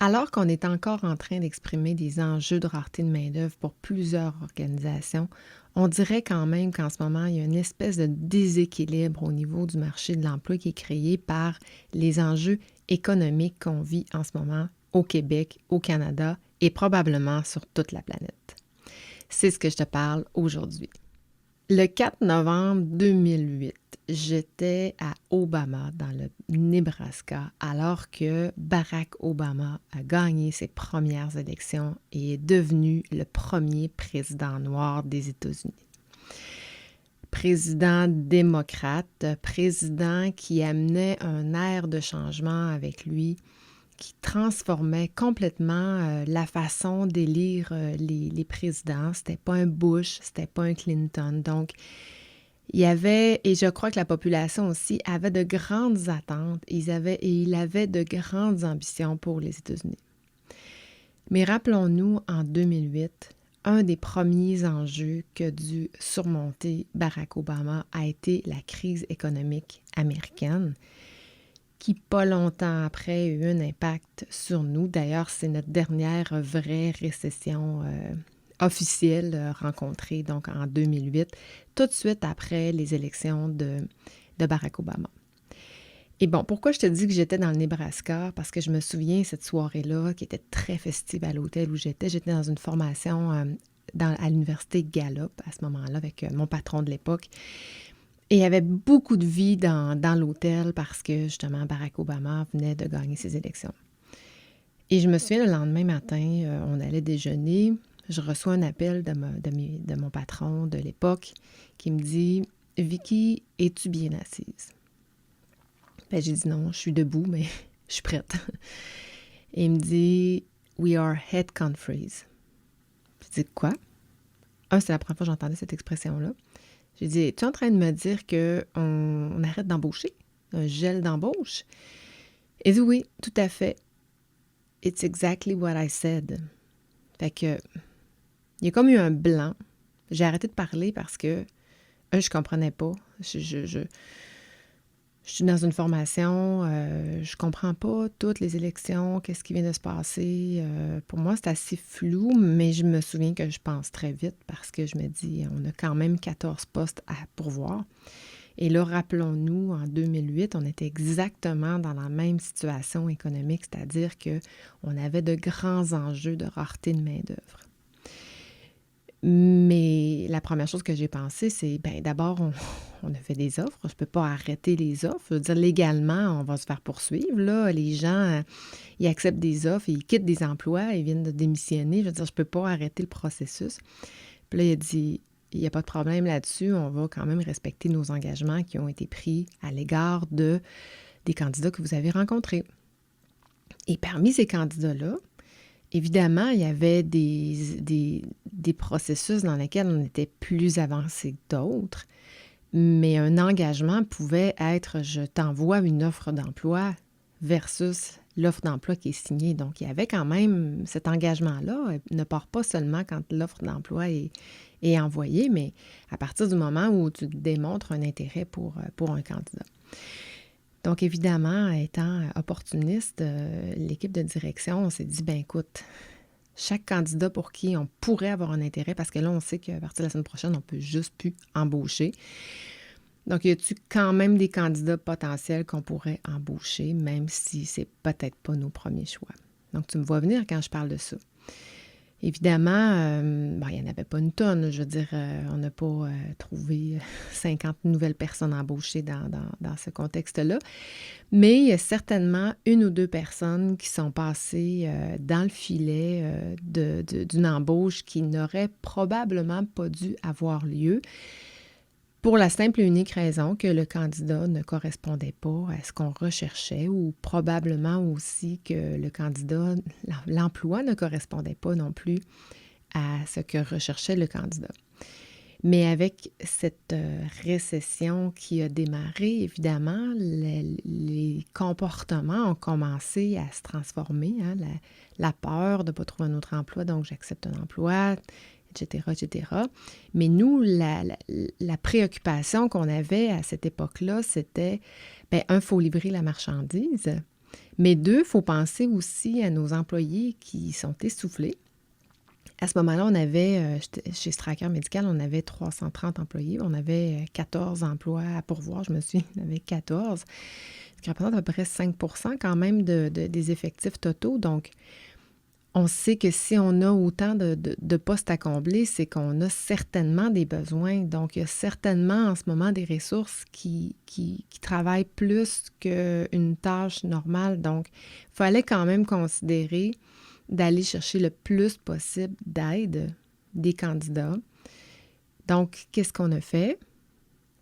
Alors qu'on est encore en train d'exprimer des enjeux de rareté de main-d'œuvre pour plusieurs organisations, on dirait quand même qu'en ce moment, il y a une espèce de déséquilibre au niveau du marché de l'emploi qui est créé par les enjeux économiques qu'on vit en ce moment au Québec, au Canada et probablement sur toute la planète. C'est ce que je te parle aujourd'hui. Le 4 novembre 2008, j'étais à Obama, dans le Nebraska, alors que Barack Obama a gagné ses premières élections et est devenu le premier président noir des États-Unis. Président démocrate, président qui amenait un air de changement avec lui, qui transformait complètement la façon d'élire les présidents. C'était pas un Bush, c'était pas un Clinton. Donc, il y avait, et je crois que la population aussi avait de grandes attentes, il avait de grandes ambitions pour les États-Unis. Mais rappelons-nous, en 2008, un des premiers enjeux qu'a dû surmonter Barack Obama a été la crise économique américaine, qui, pas longtemps après, a eu un impact sur nous. D'ailleurs, c'est notre dernière vraie récession officielle rencontrée donc en 2008, tout de suite après les élections de Barack Obama. Et bon, pourquoi je te dis que j'étais dans le Nebraska? Parce que je me souviens cette soirée-là, qui était très festive à l'hôtel où j'étais. J'étais dans une formation à l'université Gallup à ce moment-là avec mon patron de l'époque. Et il y avait beaucoup de vie dans l'hôtel parce que, justement, Barack Obama venait de gagner ses élections. Et je me souviens, le lendemain matin, on allait déjeuner. Je reçois un appel de mon patron de l'époque qui me dit « Vicky, es-tu bien assise? » Ben, j'ai dit « Non, je suis debout, mais je suis prête. » Et il me dit « We are head countries. » J'ai dit « Quoi? » C'est la première fois que j'entendais cette expression-là. J'ai dit, es-tu en train de me dire qu'on arrête d'embaucher? Un gel d'embauche? Il dit, oui, tout à fait. It's exactly what I said. Fait que, il y a comme eu un blanc. J'ai arrêté de parler parce que, je comprenais pas. Je suis dans une formation, je comprends pas toutes les élections, qu'est-ce qui vient de se passer. Pour moi, c'est assez flou, mais je me souviens que je pense très vite parce que je me dis, on a quand même 14 postes à pourvoir. Et là, rappelons-nous, en 2008, on était exactement dans la même situation économique, c'est-à-dire qu'on avait de grands enjeux de rareté de main-d'œuvre. Mais la première chose que j'ai pensé, c'est, d'abord, on a fait des offres. Je ne peux pas arrêter les offres. Je veux dire, légalement, on va se faire poursuivre. Là, les gens, ils acceptent des offres, ils quittent des emplois, ils viennent de démissionner. Je veux dire, je ne peux pas arrêter le processus. Puis là, il a dit, il n'y a pas de problème là-dessus. On va quand même respecter nos engagements qui ont été pris à l'égard des candidats que vous avez rencontrés. Et parmi ces candidats-là, évidemment, il y avait des processus dans lesquels on était plus avancé que d'autres, mais un engagement pouvait être « je t'envoie une offre d'emploi » versus l'offre d'emploi qui est signée. Donc, il y avait quand même cet engagement-là, ne part pas seulement quand l'offre d'emploi est envoyée, mais à partir du moment où tu démontres un intérêt pour un candidat. Donc, évidemment, étant opportuniste, l'équipe de direction, on s'est dit, écoute, chaque candidat pour qui on pourrait avoir un intérêt, parce que là, on sait qu'à partir de la semaine prochaine, on ne peut juste plus embaucher. Donc, y a-t-il quand même des candidats potentiels qu'on pourrait embaucher, même si c'est peut-être pas nos premiers choix? Donc, tu me vois venir quand je parle de ça. Évidemment, il n'y en avait pas une tonne. Je veux dire, on n'a pas trouvé 50 nouvelles personnes embauchées dans ce contexte-là. Mais il y a certainement une ou deux personnes qui sont passées dans le filet d'une embauche qui n'aurait probablement pas dû avoir lieu pour la simple et unique raison que le candidat ne correspondait pas à ce qu'on recherchait ou probablement aussi que le candidat, l'emploi ne correspondait pas non plus à ce que recherchait le candidat. Mais avec cette récession qui a démarré, évidemment, les comportements ont commencé à se transformer. Hein, la peur de ne pas trouver un autre emploi, donc j'accepte un emploi, etc., etc. Mais nous, la préoccupation qu'on avait à cette époque-là, c'était, il faut livrer la marchandise. Mais deux, il faut penser aussi à nos employés qui sont essoufflés. À ce moment-là, on avait, chez Stracker Médical, on avait 330 employés. On avait 14 emplois à pourvoir, je me souviens, on avait 14, ce qui représente à peu près 5 quand même des effectifs totaux. Donc, on sait que si on a autant de postes à combler, c'est qu'on a certainement des besoins. Donc, il y a certainement en ce moment des ressources qui travaillent plus qu'une tâche normale. Donc, il fallait quand même considérer d'aller chercher le plus possible d'aide des candidats. Donc, qu'est-ce qu'on a fait?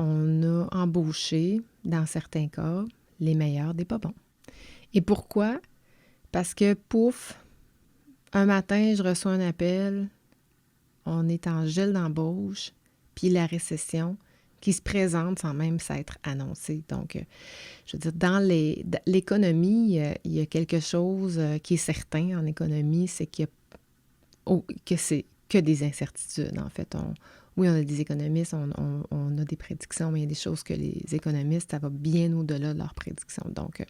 On a embauché, dans certains cas, les meilleurs des pas bons. Et pourquoi? Parce que, pouf, un matin, je reçois un appel, on est en gel d'embauche, puis la récession qui se présente sans même s'être annoncée. Donc, je veux dire, dans l'économie, il y a quelque chose qui est certain en économie, c'est que c'est que des incertitudes, en fait. Oui, on a des économistes, on a des prédictions, mais il y a des choses que les économistes, ça va bien au-delà de leurs prédictions. Donc,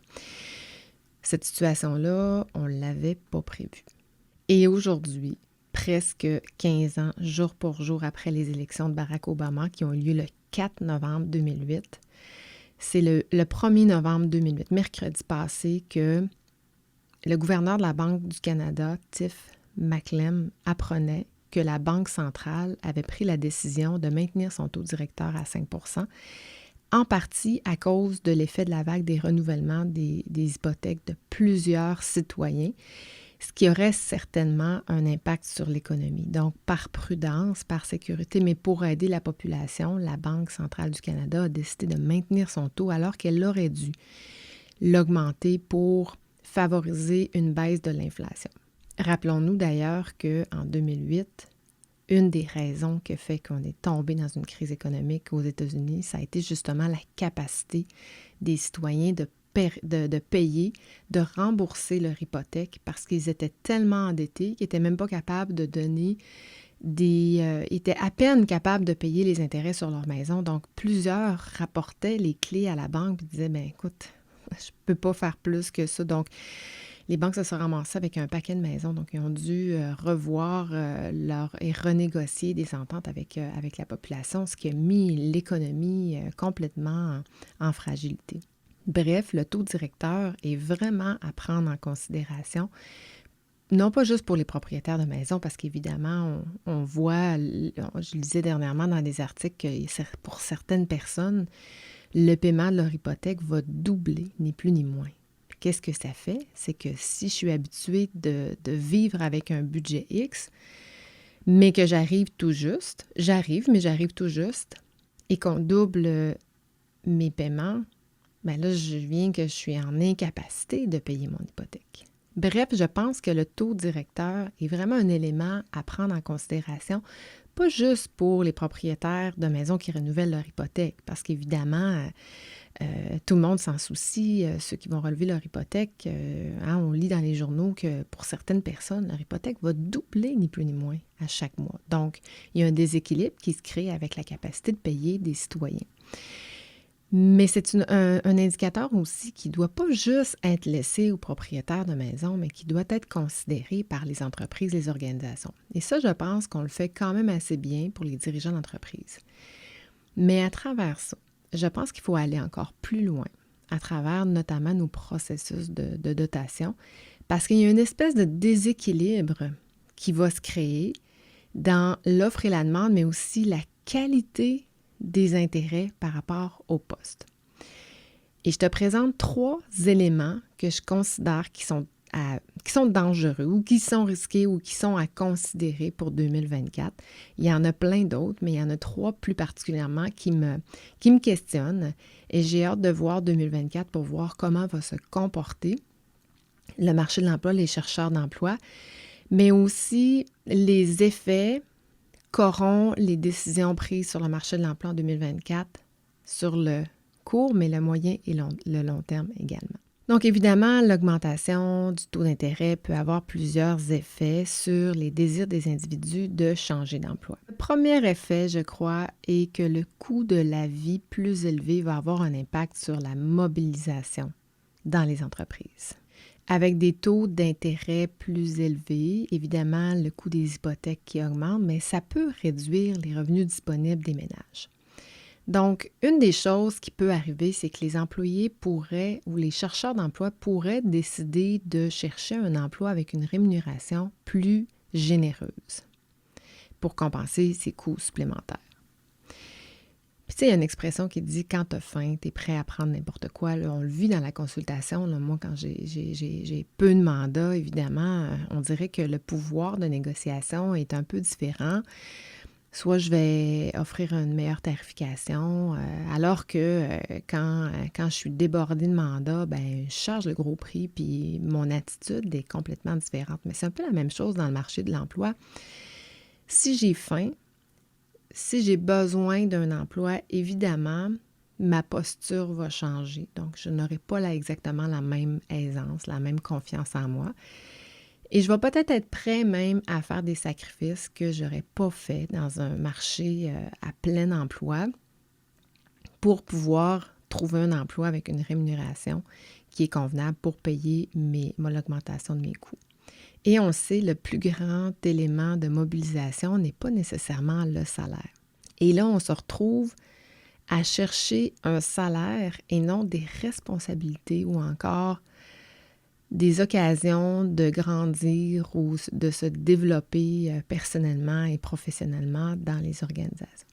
cette situation-là, on ne l'avait pas prévue. Et aujourd'hui, presque 15 ans, jour pour jour après les élections de Barack Obama qui ont eu lieu le 4 novembre 2008, c'est le 1er novembre 2008, mercredi passé, que le gouverneur de la Banque du Canada, Tiff Macklem, apprenait que la Banque centrale avait pris la décision de maintenir son taux directeur à 5 %, en partie à cause de l'effet de la vague des renouvellements des hypothèques de plusieurs citoyens, ce qui aurait certainement un impact sur l'économie. Donc, par prudence, par sécurité, mais pour aider la population, la Banque centrale du Canada a décidé de maintenir son taux alors qu'elle aurait dû l'augmenter pour favoriser une baisse de l'inflation. Rappelons-nous d'ailleurs qu'en 2008, une des raisons qui fait qu'on est tombé dans une crise économique aux États-Unis, ça a été justement la capacité des citoyens de payer, de rembourser leur hypothèque parce qu'ils étaient tellement endettés qu'ils n'étaient même pas capables de donner ils étaient à peine capables de payer les intérêts sur leur maison. Donc, plusieurs rapportaient les clés à la banque et disaient, bien, écoute, je ne peux pas faire plus que ça. Donc, les banques se sont ramassées avec un paquet de maisons. Donc, ils ont dû revoir et renégocier des ententes avec la population, ce qui a mis l'économie complètement en fragilité. Bref, le taux directeur est vraiment à prendre en considération, non pas juste pour les propriétaires de maisons, parce qu'évidemment, on voit, je lisais dernièrement dans des articles que pour certaines personnes, le paiement de leur hypothèque va doubler, ni plus ni moins. Qu'est-ce que ça fait? C'est que si je suis habituée de vivre avec un budget X, mais que j'arrive tout juste, et qu'on double mes paiements, bien là, je viens que je suis en incapacité de payer mon hypothèque. Bref, je pense que le taux directeur est vraiment un élément à prendre en considération, pas juste pour les propriétaires de maisons qui renouvellent leur hypothèque, parce qu'évidemment, tout le monde s'en soucie, ceux qui vont relever leur hypothèque. On lit dans les journaux que pour certaines personnes, leur hypothèque va doubler, ni plus ni moins, à chaque mois. Donc, il y a un déséquilibre qui se crée avec la capacité de payer des citoyens. Mais c'est un indicateur aussi qui ne doit pas juste être laissé aux propriétaires de maisons, mais qui doit être considéré par les entreprises, les organisations. Et ça, je pense qu'on le fait quand même assez bien pour les dirigeants d'entreprise. Mais à travers ça, je pense qu'il faut aller encore plus loin, à travers notamment nos processus de dotation, parce qu'il y a une espèce de déséquilibre qui va se créer dans l'offre et la demande, mais aussi la qualité des intérêts par rapport au poste. Et je te présente 3 éléments que je considère qui sont dangereux ou qui sont risqués ou qui sont à considérer pour 2024. Il y en a plein d'autres, mais il y en a 3 plus particulièrement qui me questionnent et j'ai hâte de voir 2024 pour voir comment va se comporter le marché de l'emploi, les chercheurs d'emploi, mais aussi les effets qu'auront les décisions prises sur le marché de l'emploi en 2024 sur le court, mais le moyen et le long terme également. Donc, évidemment, l'augmentation du taux d'intérêt peut avoir plusieurs effets sur les désirs des individus de changer d'emploi. Le premier effet, je crois, est que le coût de la vie plus élevé va avoir un impact sur la mobilisation dans les entreprises. Avec des taux d'intérêt plus élevés, évidemment, le coût des hypothèques qui augmente, mais ça peut réduire les revenus disponibles des ménages. Donc, une des choses qui peut arriver, c'est que les employés pourraient, ou les chercheurs d'emploi pourraient décider de chercher un emploi avec une rémunération plus généreuse pour compenser ces coûts supplémentaires. Puis, tu sais, il y a une expression qui dit « quand tu as faim, tu es prêt à prendre n'importe quoi ». Là, on le vit dans la consultation. Là, moi, quand j'ai peu de mandats, évidemment, on dirait que le pouvoir de négociation est un peu différent. Soit je vais offrir une meilleure tarification, alors que quand je suis débordée de mandats, ben je charge le gros prix, puis mon attitude est complètement différente. Mais c'est un peu la même chose dans le marché de l'emploi. Si j'ai faim, si j'ai besoin d'un emploi, évidemment, ma posture va changer. Donc, je n'aurai pas exactement la même aisance, la même confiance en moi. Et je vais peut-être être prêt même à faire des sacrifices que je n'aurais pas fait dans un marché à plein emploi pour pouvoir trouver un emploi avec une rémunération qui est convenable pour payer l'augmentation de mes coûts. Et on sait, le plus grand élément de mobilisation n'est pas nécessairement le salaire. Et là, on se retrouve à chercher un salaire et non des responsabilités ou encore des occasions de grandir ou de se développer personnellement et professionnellement dans les organisations.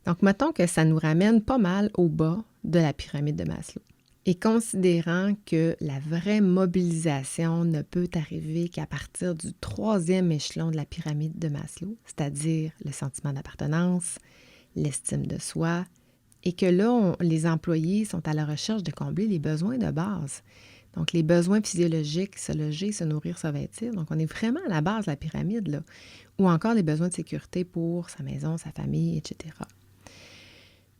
Donc, mettons que ça nous ramène pas mal au bas de la pyramide de Maslow. Et considérant que la vraie mobilisation ne peut arriver qu'à partir du 3e échelon de la pyramide de Maslow, c'est-à-dire le sentiment d'appartenance, l'estime de soi, et que là, les employés sont à la recherche de combler les besoins de base. Donc, les besoins physiologiques, se loger, se nourrir, se vêtir. Donc, on est vraiment à la base de la pyramide, là. Ou encore les besoins de sécurité pour sa maison, sa famille, etc.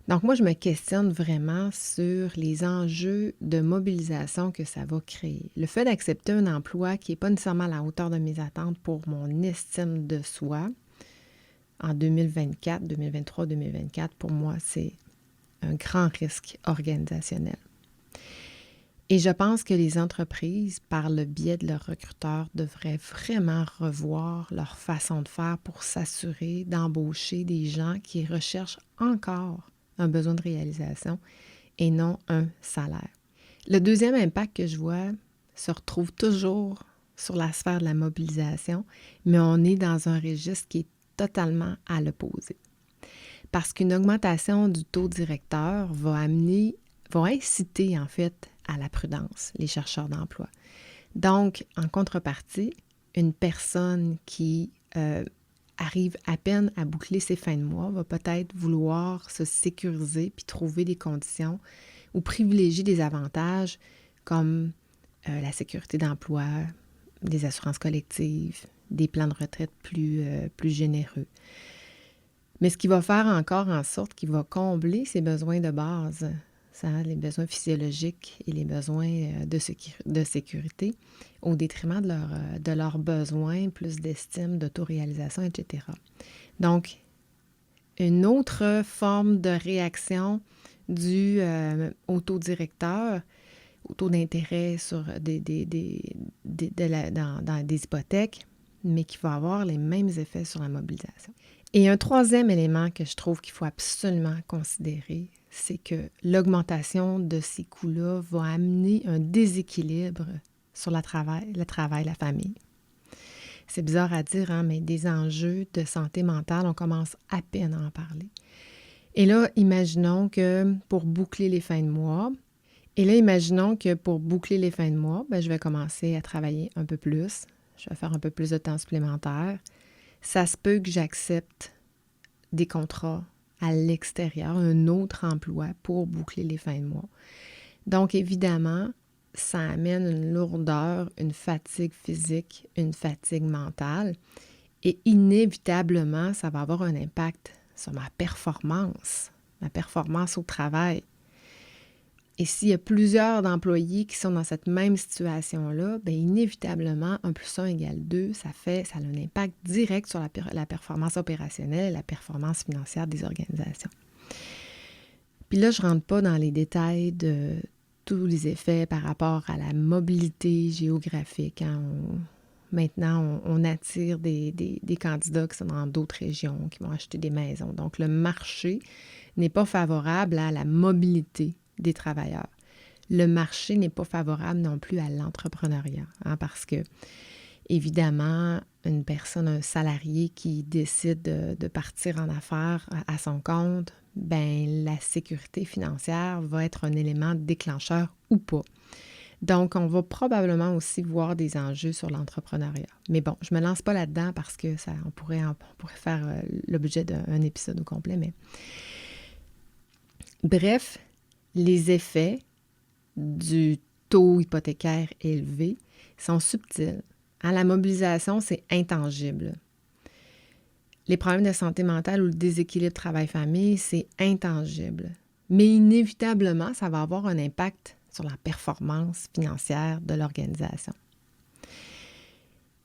Donc, moi, je me questionne vraiment sur les enjeux de mobilisation que ça va créer. Le fait d'accepter un emploi qui n'est pas nécessairement à la hauteur de mes attentes pour mon estime de soi en 2024, 2023, 2024, pour moi, c'est un grand risque organisationnel. Et je pense que les entreprises, par le biais de leurs recruteurs, devraient vraiment revoir leur façon de faire pour s'assurer d'embaucher des gens qui recherchent encore un besoin de réalisation et non un salaire. Le deuxième impact que je vois se retrouve toujours sur la sphère de la mobilisation, mais on est dans un registre qui est totalement à l'opposé. Parce qu'une augmentation du taux directeur va inciter en fait à la prudence, les chercheurs d'emploi. Donc, en contrepartie, une personne qui arrive à peine à boucler ses fins de mois va peut-être vouloir se sécuriser puis trouver des conditions ou privilégier des avantages comme la sécurité d'emploi, des assurances collectives, des plans de retraite plus généreux. Mais ce qui va faire encore en sorte qu'il va combler ses besoins de base, les besoins physiologiques et les besoins de sécurité, au détriment de leurs besoins, plus d'estime, d'autoréalisation, etc. Donc, une autre forme de réaction due au taux directeur, au taux d'intérêt sur dans des hypothèques, mais qui va avoir les mêmes effets sur la mobilisation. Et un troisième élément que je trouve qu'il faut absolument considérer, c'est que l'augmentation de ces coûts-là va amener un déséquilibre sur le travail, la famille. C'est bizarre à dire, hein, mais des enjeux de santé mentale, on commence à peine à en parler. Et là, imaginons que pour boucler les fins de mois, je vais commencer à travailler un peu plus, je vais faire un peu plus de temps supplémentaire. Ça se peut que j'accepte des contrats à l'extérieur, un autre emploi pour boucler les fins de mois. Donc, évidemment, ça amène une lourdeur, une fatigue physique, une fatigue mentale et inévitablement, ça va avoir un impact sur ma performance au travail. Et s'il y a plusieurs employés qui sont dans cette même situation-là, bien inévitablement, 1 + 1 = 2, ça a un impact direct sur la performance opérationnelle et la performance financière des organisations. Puis là, je ne rentre pas dans les détails tous les effets par rapport à la mobilité géographique. Hein. Maintenant, on attire des candidats qui sont dans d'autres régions, qui vont acheter des maisons. Donc, le marché n'est pas favorable à la mobilité des travailleurs. Le marché n'est pas favorable non plus à l'entrepreneuriat, hein, parce que, évidemment, une personne, un salarié qui décide de partir en affaires à son compte, ben la sécurité financière va être un élément déclencheur ou pas. Donc, on va probablement aussi voir des enjeux sur l'entrepreneuriat. Mais bon, je ne me lance pas là-dedans parce que on pourrait faire l'objet d'un épisode au complet. Mais bref, les effets du taux hypothécaire élevé sont subtils. Hein, la mobilisation, c'est intangible. Les problèmes de santé mentale ou le déséquilibre travail-famille, c'est intangible. Mais inévitablement, ça va avoir un impact sur la performance financière de l'organisation.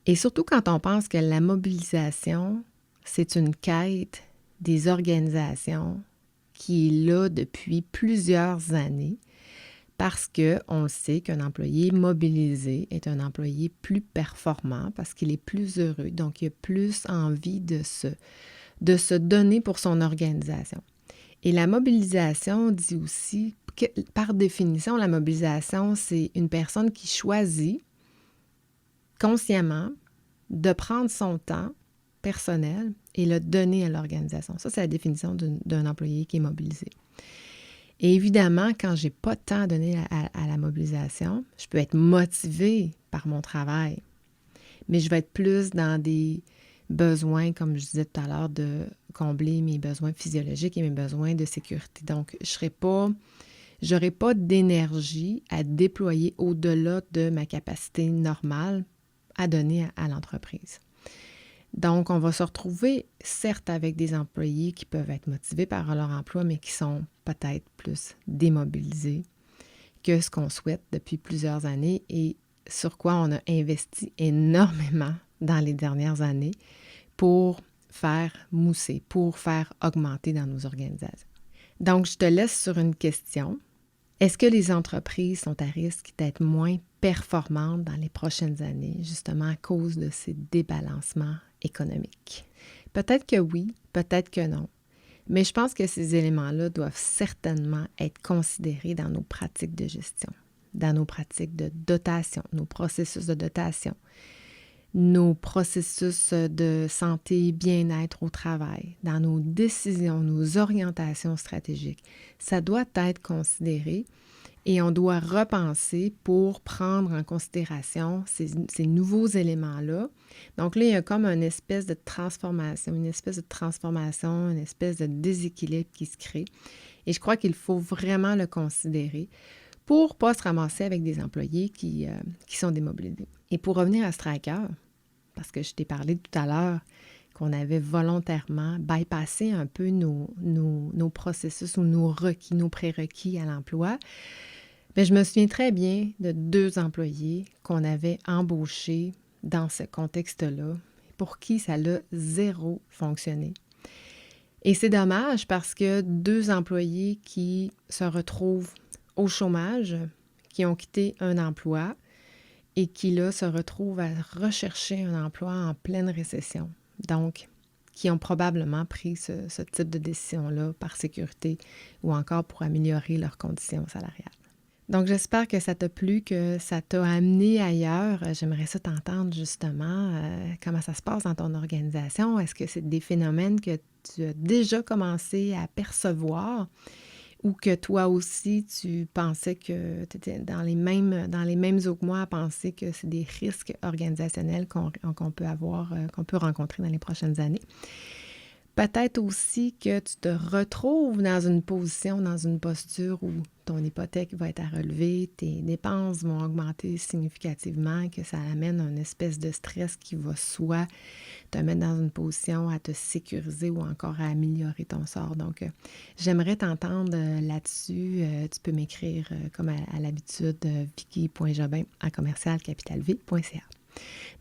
Et surtout quand on pense que la mobilisation, c'est une quête des organisations qui est là depuis plusieurs années parce qu'on le sait qu'un employé mobilisé est un employé plus performant parce qu'il est plus heureux, donc il a plus envie de se donner pour son organisation. Et la mobilisation dit aussi que, par définition, la mobilisation, c'est une personne qui choisit consciemment de prendre son temps personnel et le donner à l'organisation. Ça, c'est la définition d'un employé qui est mobilisé. Et évidemment, quand je n'ai pas de temps à donner à la mobilisation, je peux être motivée par mon travail, mais je vais être plus dans des besoins, comme je disais tout à l'heure, de combler mes besoins physiologiques et mes besoins de sécurité. Donc, j'aurai pas d'énergie à déployer au-delà de ma capacité normale à donner à l'entreprise. Donc, on va se retrouver, certes, avec des employés qui peuvent être motivés par leur emploi, mais qui sont peut-être plus démobilisés que ce qu'on souhaite depuis plusieurs années et sur quoi on a investi énormément dans les dernières années pour faire mousser, pour faire augmenter dans nos organisations. Donc, je te laisse sur une question. Est-ce que les entreprises sont à risque d'être moins performantes dans les prochaines années, justement à cause de ces débalancements économiques? Peut-être que oui, peut-être que non. Mais je pense que ces éléments-là doivent certainement être considérés dans nos pratiques de gestion, dans nos pratiques de dotation, nos processus de dotation, nos processus de santé et bien-être au travail, dans nos décisions, nos orientations stratégiques. Ça doit être considéré et on doit repenser pour prendre en considération ces nouveaux éléments-là. Donc là, il y a comme une espèce de transformation, une espèce de déséquilibre qui se crée. Et je crois qu'il faut vraiment le considérer pour ne pas se ramasser avec des employés qui sont démobilisés. Et pour revenir à Stryker, parce que je t'ai parlé tout à l'heure qu'on avait volontairement bypassé un peu nos processus ou nos requis, nos prérequis à l'emploi, bien, je me souviens très bien de 2 employés qu'on avait embauchés dans ce contexte-là, pour qui ça a zéro fonctionné. Et c'est dommage parce que 2 employés qui se retrouvent au chômage, qui ont quitté un emploi et qui, là, se retrouvent à rechercher un emploi en pleine récession. Donc, qui ont probablement pris ce type de décision-là par sécurité ou encore pour améliorer leurs conditions salariales. Donc, j'espère que ça t'a plu, que ça t'a amené ailleurs. J'aimerais ça t'entendre justement comment ça se passe dans ton organisation. Est-ce que c'est des phénomènes que tu as déjà commencé à percevoir ou que toi aussi, tu pensais que tu étais dans les mêmes eaux que moi à penser que c'est des risques organisationnels qu'on peut avoir, qu'on peut rencontrer dans les prochaines années? Peut-être aussi que tu te retrouves dans une position, dans une posture où ton hypothèque va être à relever, tes dépenses vont augmenter significativement, que ça amène une espèce de stress qui va soit te mettre dans une position à te sécuriser ou encore à améliorer ton sort. Donc, j'aimerais t'entendre là-dessus. Tu peux m'écrire comme à l'habitude, vicky.jobin@capitalv.ca.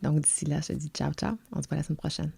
Donc, d'ici là, je te dis ciao, ciao. On se voit la semaine prochaine.